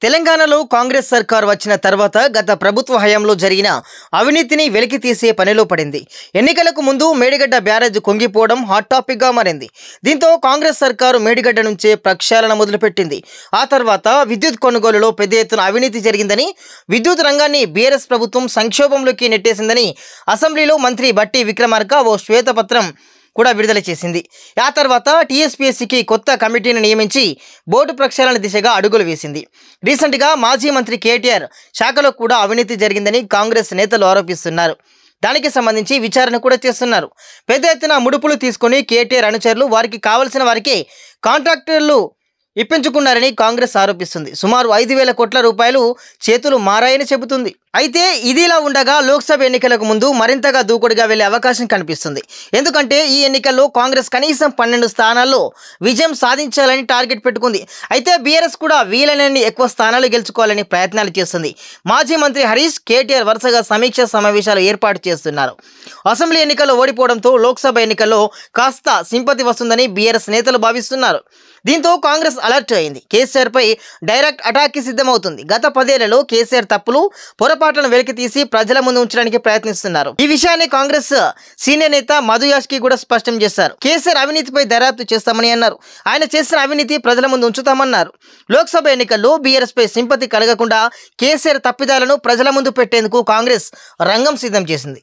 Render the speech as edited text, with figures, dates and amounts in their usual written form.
తెలంగాణలో కాంగ్రెస్ సర్కార్ వచ్చిన తర్వాత గత ప్రభుత్వ హయాంలో జరిగిన అవినీతిని వెలికి తీసే పనిలో పడింది. ఎన్నికలకు ముందు మేడిగడ్డ బ్యారేజ్ కుంగిపోవడం హాట్ టాపిక్గా మారింది. దీంతో కాంగ్రెస్ సర్కారు మేడిగడ్డ నుంచే ప్రక్షాళన మొదలుపెట్టింది. ఆ తర్వాత విద్యుత్ కొనుగోలులో పెద్ద ఎత్తున అవినీతి జరిగిందని, విద్యుత్ రంగాన్ని బీఆర్ఎస్ ప్రభుత్వం సంక్షోభంలోకి నెట్టేసిందని అసెంబ్లీలో మంత్రి బట్టి విక్రమార్క ఓ శ్వేతపత్రం కూడా విడుదల చేసింది. ఆ తర్వాత టీఎస్పీఎస్సీకి కొత్త కమిటీని నియమించి బోర్డు ప్రక్షాళన దిశగా అడుగులు వేసింది. రీసెంట్గా మాజీ మంత్రి కేటీఆర్ శాఖలో కూడా అవినీతి జరిగిందని కాంగ్రెస్ నేతలు ఆరోపిస్తున్నారు. దానికి సంబంధించి విచారణ కూడా చేస్తున్నారు. పెద్ద ఎత్తున ముడుపులు తీసుకుని కేటీఆర్ అనుచరులు వారికి కావలసిన వారికి కాంట్రాక్టర్లు ఇప్పించుకున్నారని కాంగ్రెస్ ఆరోపిస్తుంది. సుమారు 5,000 కోట్ల రూపాయలు చేతులు మారాయని చెబుతుంది. అయితే ఇదిలా ఉండగా లోక్సభ ఎన్నికలకు ముందు మరింతగా దూకుడుగా వెళ్లే అవకాశం కనిపిస్తుంది. ఎందుకంటే ఈ ఎన్నికల్లో కాంగ్రెస్ కనీసం 12 స్థానాల్లో విజయం సాధించాలని టార్గెట్ పెట్టుకుంది. అయితే బీఆర్ఎస్ కూడా వీలైనన్ని ఎక్కువ స్థానాలు గెలుచుకోవాలని ప్రయత్నాలు చేస్తుంది. మాజీ మంత్రి హరీష్, కేటీఆర్ వరుసగా సమీక్ష సమావేశాలు ఏర్పాటు చేస్తున్నారు. అసెంబ్లీ ఎన్నికల్లో ఓడిపోవడంతో లోక్సభ ఎన్నికల్లో కాస్త సింపతి వస్తుందని బీఆర్ఎస్ నేతలు భావిస్తున్నారు. దీంతో కాంగ్రెస్ అలర్ట్ అయింది. కేసీఆర్పై డైరెక్ట్ అటాక్కి సిద్ధమవుతుంది. గత 10 ఏళ్లలో కేసీఆర్ తప్పులు, పొరపాట్లను వెలికి తీసి ప్రజల ముందు ఉంచడానికి ప్రయత్నిస్తున్నారు. ఈ విషయాన్ని కాంగ్రెస్ సీనియర్ నేత మధు యాష్కి కూడా స్పష్టం చేశారు. కేసీఆర్ అవినీతిపై దర్యాప్తు చేస్తామని అన్నారు. ఆయన చేసిన అవినీతి ప్రజల ముందు ఉంచుతామన్నారు. లోక్సభ ఎన్నికల్లో బీఆర్ఎస్ పై సింపతి కలగకుండా కేసీఆర్ తప్పిదాలను ప్రజల ముందు పెట్టేందుకు కాంగ్రెస్ రంగం సిద్ధం చేసింది.